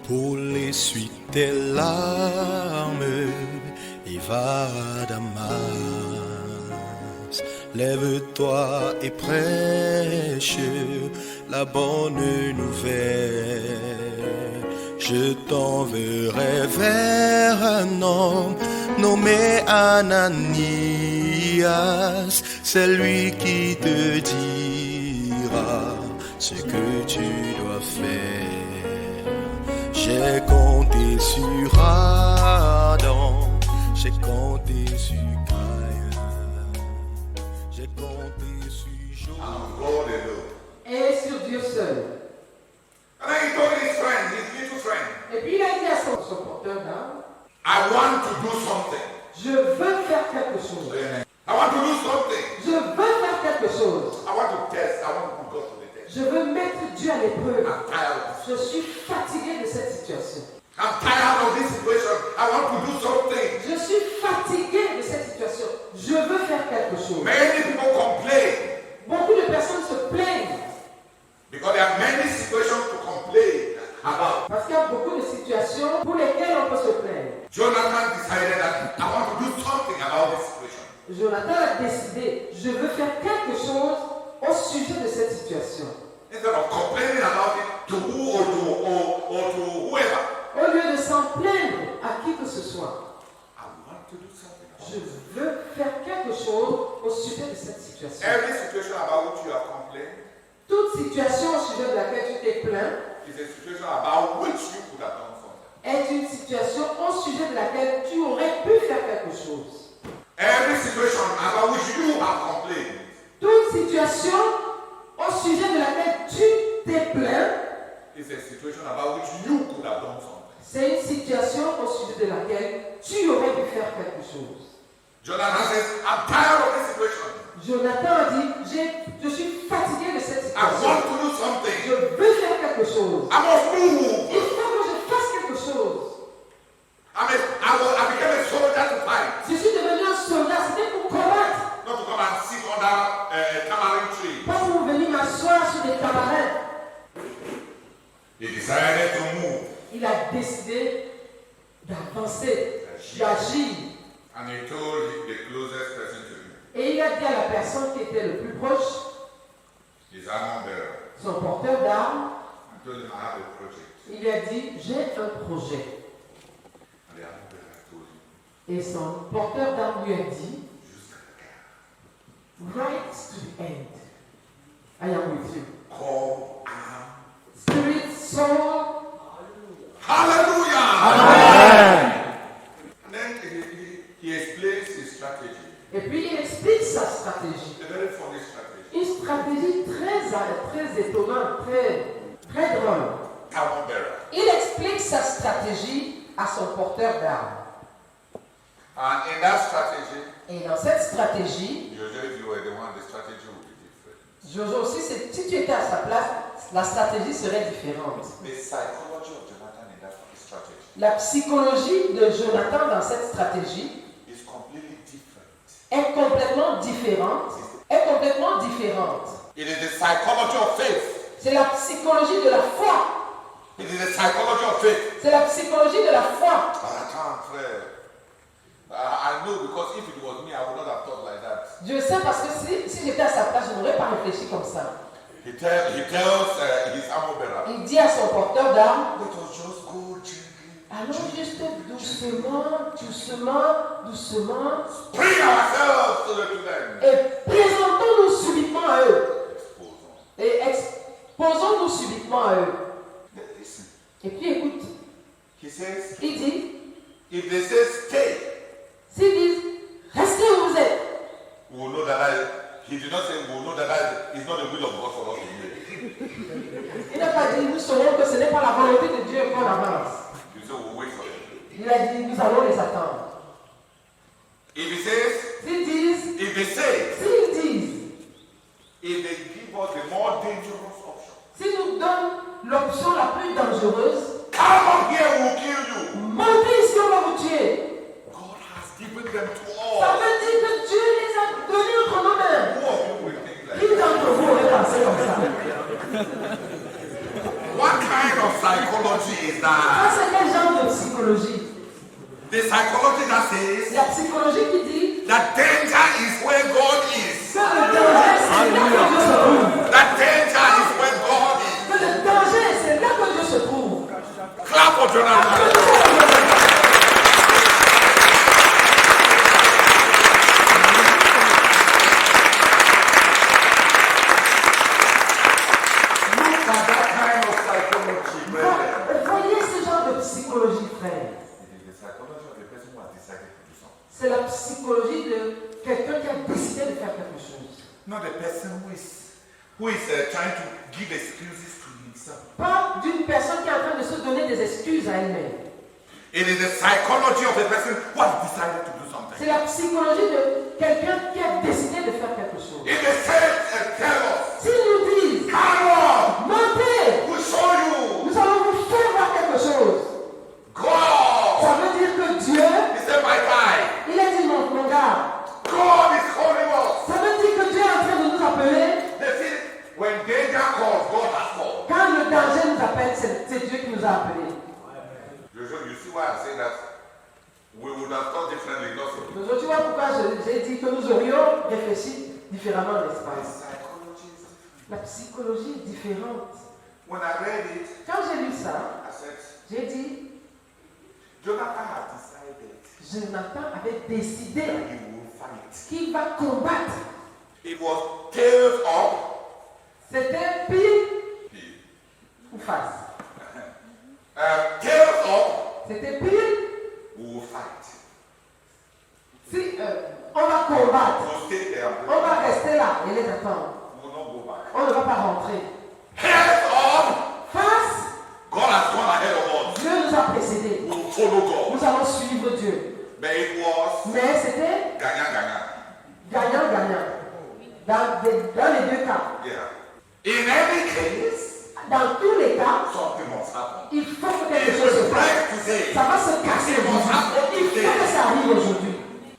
Pour l'essuie tes larmes et va à Damas. Lève-toi et prêche la bonne nouvelle. Je t'enverrai vers un homme nommé Ananias. C'est lui qui te dira ce que tu dois faire. J'ai compté sur Adam, j'ai compté sur Caïn, j'ai compté sur Job. Et sur Dieu seul. And then he told his friend, his little friend, Et puis il a dit à son porteur d'âme, I want to do something. je veux faire quelque chose. I want to do something. Je veux faire quelque chose. I want to test. I want to put God to the test. Je veux mettre Dieu à l'épreuve. I'm tired of Je suis fatigué de cette situation. I'm tired of this situation. I want to do something. Je suis fatigué de cette situation. Je veux faire quelque chose. Many people complain Beaucoup de personnes se plaignent because there are many situations to complain about. parce qu'il y a beaucoup de situations pour lesquelles on peut se plaindre. Jonathan decided that I want to do something about this situation. Jonathan a décidé, je veux faire quelque chose au sujet de cette situation. Instead of complaining about it to who or to whoever, Au lieu de s'en plaindre à qui que ce soit, I want to do something about je it. veux faire quelque chose au sujet de cette situation. Every situation about which you have complained Toute situation au sujet de laquelle tu t'es plaint is a situation about which you could have done something. est une situation au sujet de laquelle tu aurais pu faire quelque chose. Every situation about which you have complained Toute situation au sujet de laquelle tu t'es plaint, is a situation about which you could have done something. c'est une situation au sujet de laquelle tu aurais pu faire quelque chose. Jonathan says, I'm tired of this situation. Jonathan a dit, je suis fatigué de cette I situation. want to do something. Je veux faire quelque chose. I must Il move. faut que je fasse quelque chose. I became a soldier to fight, Je suis devenu un soldat, c'était pour combattre. not to come and sit under a tamarind tree. Pas pour venir m'asseoir sur des camarades. He decided to move. Il a décidé d'avancer, d'agir. And he told the closest person to him, Et il a dit à la personne qui était le plus proche, his armor bearer, son porteur d'armes, and told him, I have a project. il lui a dit, j'ai un projet. And the armor bearer told him, Et son porteur d'armes lui a dit, jusqu'à la right to the end. I am with you. call arm. Spirit, soul, Hallelujah! Amen. And then he explains his strategy. et puis il explique sa stratégie. A very funny strategy. Une stratégie très étonnante, très drôle. Armor bearer. Il explique sa stratégie à son porteur d'armes. And in that strategy, Et dans cette stratégie, usually if you were the one, the strategy would be different. Jojo aussi, si tu étais à sa place, la stratégie serait différente. The psychology of Jonathan in that strategy La psychologie de Jonathan dans cette stratégie is completely different. est complètement différente. It is the psychology of faith. C'est la psychologie de la foi. It is the psychology of faith. C'est la psychologie de la foi. But I can't, friend. I know because if it was me, I would not have thought like that. Je sais parce que si j'étais à sa place, je n'aurais pas réfléchi comme ça. He tells his armor bearer, Il dit à son porteur d'armes, let us just go gently. allons juste doucement, Bring ourselves to them. et présentons-nous subitement à eux. Exposons. Et exposons-nous subitement à eux. Then listen. Et puis écoute, He says, il dit, if they say stay, s'ils disent, restez où vous êtes, we will know that he did not say we will know that is not the will of God for us to do. il n'a pas dit, nous saurons que ce n'est pas la volonté de Dieu qu'on avance. You say we'll wait for them. Il a dit, nous allons les attendre. If he says, S'ils disent, if they say, if they give us the more dangerous option, s'ils nous donnent l'option la plus dangereuse, come up here, we'll kill you. montez ici, on va vous tuer. God has given them to Ça us. veut dire que Dieu les a donnés entre nos mains. Who of you will think like Qui d'entre vous aurait pensé comme ça? what kind of psychology is Ça, that? c'est quel genre de psychologie? The psychology that says La psychologie qui dit that danger is where God is. que le danger, c'est là que Dieu se trouve. That danger is where God is. Que le danger, c'est là que Dieu se trouve. Clap for Jonathan. Look at that kind of psychology, brethren. Voyez ce genre de psychologie, frère. It is the psychology of the person who has decided to do something. C'est la psychologie de quelqu'un qui a décidé de faire quelque chose. Not the person who is trying to give excuses to himself. Pas d'une personne qui est en train de se donner des excuses à elle-même. It is the psychology of the person who has decided to do something. C'est la psychologie de quelqu'un qui a décidé de faire quelque chose. If they say tell us, S'ils nous disent, come on, mentez, we'll show you. nous allons vous faire voir quelque chose. God, Ça veut dire que Dieu, he said my guy. il a dit mon gars, God is calling us. ça veut dire que Dieu est en train de nous appeler. They see when danger calls, God has called. Quand le danger nous appelle, c'est Dieu qui nous a appelés. You see why I say that we would have thought differently, not so. Donc, tu vois pourquoi j'ai dit que nous aurions réfléchi différemment, n'est-ce pas? Psychology is different. La psychologie est différente. When I read it, Quand j'ai lu ça, I said, j'ai dit, Jonathan has decided Jonathan avait décidé that he will fight. qu'il va combattre. It was tails up, C'était pile he- ou face. tails up, C'était pile. we will fight. Si on va combattre, We'll stay there. on va rester là et les attendre. We will not go back. On ne va pas rentrer. Heads up, Face, God has gone ahead of us. Dieu nous a précédés. We will follow God. Nous allons suivre Dieu. But it was Mais c'était gagnant. gagnant-gagnant. Dans les deux cas. Yeah. In any case, Dans tous les cas, something must happen. il faut que quelque It chose se will passe. break today. Ça va se casser aujourd'hui. Il faut que ça arrive aujourd'hui.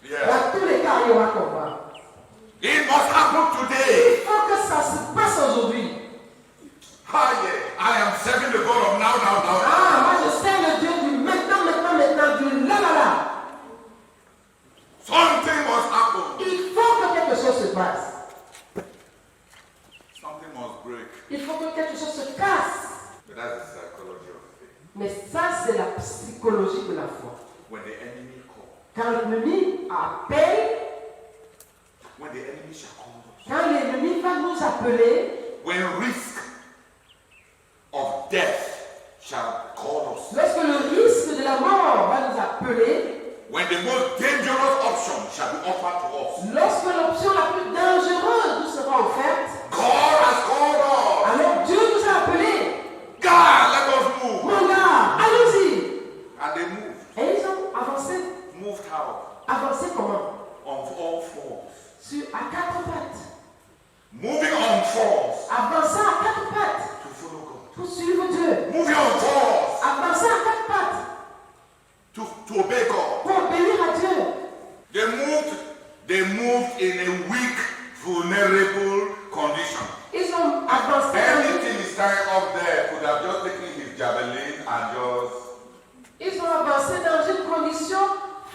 Yeah. Dans tous les cas, il y aura combat. It must happen today. Il faut que ça se passe aujourd'hui. Ah, yeah. I am serving the God of now. Ah, moi je sers le Dieu du maintenant, du là. Something must happen. Il faut que quelque chose se passe. Something must break. Il faut que quelque chose se casse. But that's the psychology of faith. Mais ça, c'est la psychologie de la foi. When the enemy calls, Quand l'ennemi appelle, when the enemy shall call us, quand l'ennemi va nous appeler, when risk of death shall call us, lorsque le risque de la mort va nous appeler, when the most dangerous option shall be offered to us, lorsque l'option la plus dangereuse nous sera offerte, God has called us. alors Dieu nous a appelés. God, let us move. Mon gars, allons-y. And they moved. Et ils ont avancé. Moved how? Avancé comment? On all fours. À quatre pattes. Moving on fours Avançant à quatre pattes. to follow God. Pour suivre Dieu. Moving on fours Avançant à quatre pattes. to obey God. Pour obéir à Dieu. They moved in a weak, vulnerable condition. Ils ont avancé. Anything is standing up there could have just taken his javelin and just. Ils ont avancé dans une condition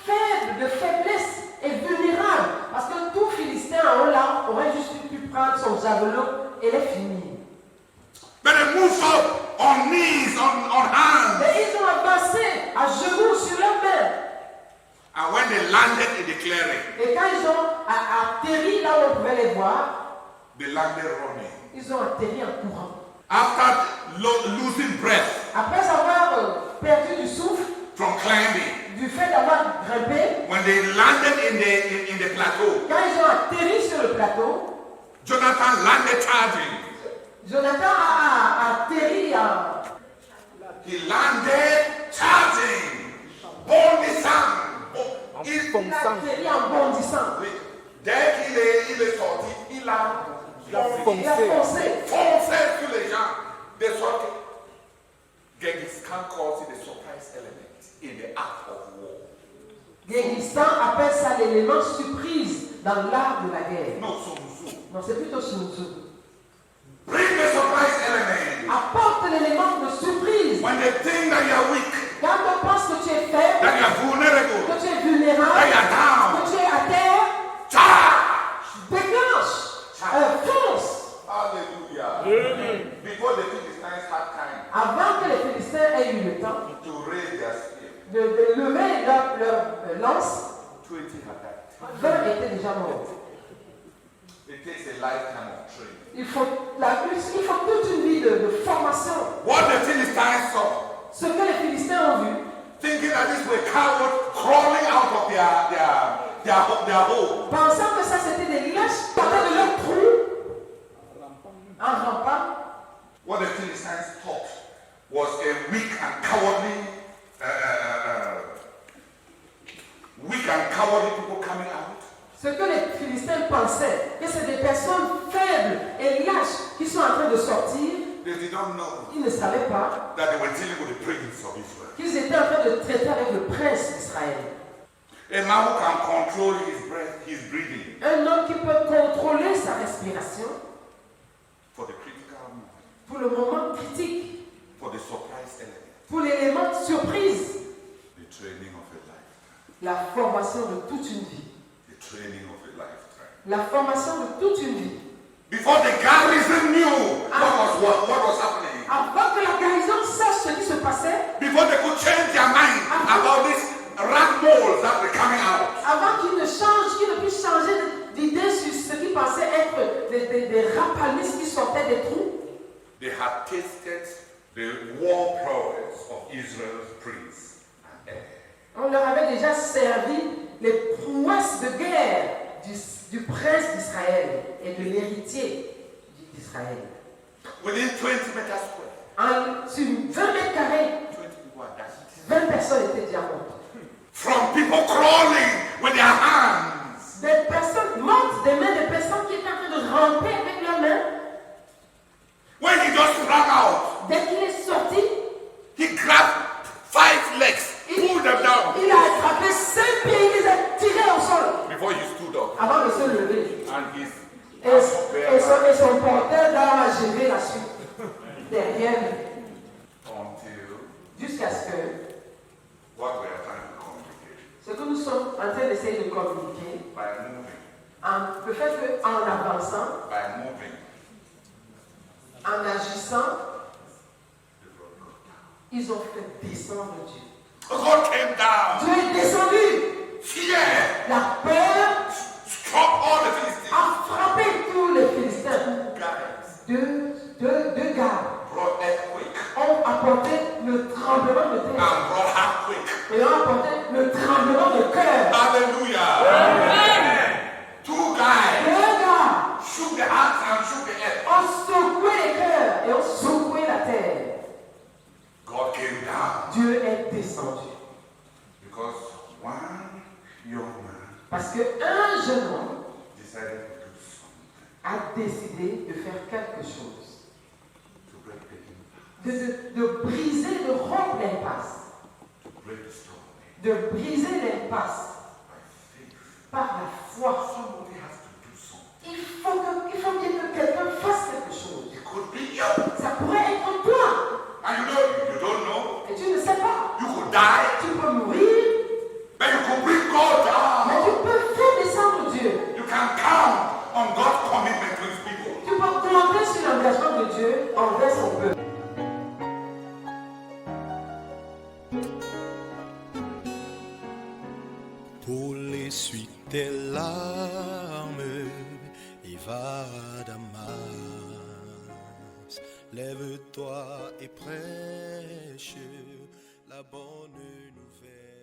faible, de faiblesse et vulnérable. Parce que tout Philistin en haut là aurait juste pu prendre son javelot et les finir. But they moved up on knees, on hands. Mais ils ont avancé à genoux sur leurs mains. And when they landed in the clearing, Et quand ils ont atterri là où on pouvait les voir, they landed running. ils ont atterri en courant. After losing breath Après avoir perdu du souffle, from climbing, du fait d'avoir grimpé, when they landed in the plateau, quand ils ont atterri sur le plateau, Jonathan landed charging. Jonathan a atterri en... He landed charging. Bondissant. Il a atterri en bondissant. Dès qu'il est sorti, il a Il a foncé. foncé sur les gens. They sorti. Genghis Khan calls it the surprise element in the act of war. Genghis appelle ça l'élément surprise dans l'art de la guerre. No, Sun Tzu. Non, c'est plutôt Sun Tzu. Bring the surprise element. Apporte l'élément de surprise. When Philistins aient eu le temps to raise their spear. de lever leur lance, 20 had died. 20 étaient déjà morts. It takes a lifetime of training. Il faut toute une vie de formation. What the Philistines saw, Ce que les Philistins ont vu, thinking that these were cowards crawling out of their hole. pensant que ça c'était des lâches, sortaient de leur trou en rampant. What the Philistines thought was a weak and cowardly people coming out. Ce que les Philistins pensaient, que c'est des personnes faibles et lâches qui sont en train de sortir, They did not know ils ne savaient pas that they were dealing with the prince of Israel. qu'ils étaient en train de traiter avec le prince d'Israël. A man who can control his breath, his breathing Un homme qui peut contrôler sa respiration for the critical moment, pour le moment critique, for the surprise element, pour l'élément surprise, the training of a lifetime, la formation de toute une vie. the training of a lifetime. La formation de toute une vie. Before the garrison knew what was happening, Avant que la garnison sache ce qui se passait, before they could change their mind about these rat moles that were coming out, avant qu'ils ne puissent changer d'idée sur ce qui pensait être des rapalmistes qui sortaient des trous, they had tasted the war prowess of Israel's prince and heir. on leur avait déjà servi les prouesses de guerre du prince d'Israël et de l'héritier d'Israël. Within 20 meters square, Sur 20 mètres carrés, 20 people had died. 20 personnes étaient déjà mortes. From people crawling with their hands. Des personnes mortes, des mains, des personnes qui étaient en train de ramper avec leurs mains. When he just ran out, Dès qu'il est sorti, he grabbed 5 legs, pulled them down il a attrapé 5 pieds, il les a tirés au sol before he stood up. avant de se lever. And his Et son porteur d'armes a géré la suite derrière lui, until jusqu'à ce que what we are trying to communicate ce que nous sommes en train d'essayer de communiquer, by moving, le fait qu'en avançant, by moving, en agissant, the blood got down. ils ont fait descendre Dieu. God came down. Dieu est descendu. Fear La peur struck all the Philistines. a frappé tous les Philistins. Guys, Deux gars brought earthquake ont apporté le tremblement de terre and brought earthquake. et ont apporté le tremblement de cœur. Hallelujah. Amen. 2 guys Deux gars shook the hands and shook the earth. ont secoué les cœurs et ont secoué la terre. God came down Dieu est descendu. because one young man Parce qu'un jeune homme decided to do something a décidé de faire quelque chose. to break the impasse, De briser, de rompre l'impasse. to break the storm. De briser l'impasse By faith, par la foi. somebody has to do something. Il faut bien que quelqu'un fasse quelque chose. It could be you. Ça pourrait être toi. And you don't know. Et tu ne sais pas. You could die, Tu peux mourir, but you could bring God mais down. tu peux faire descendre Dieu. You can count on God's commitment to his people. Tu peux compter sur l'engagement de Dieu envers son peuple. Pour l'essuie tes larmes et va à Damas. Lève-toi et prêche la bonne nouvelle.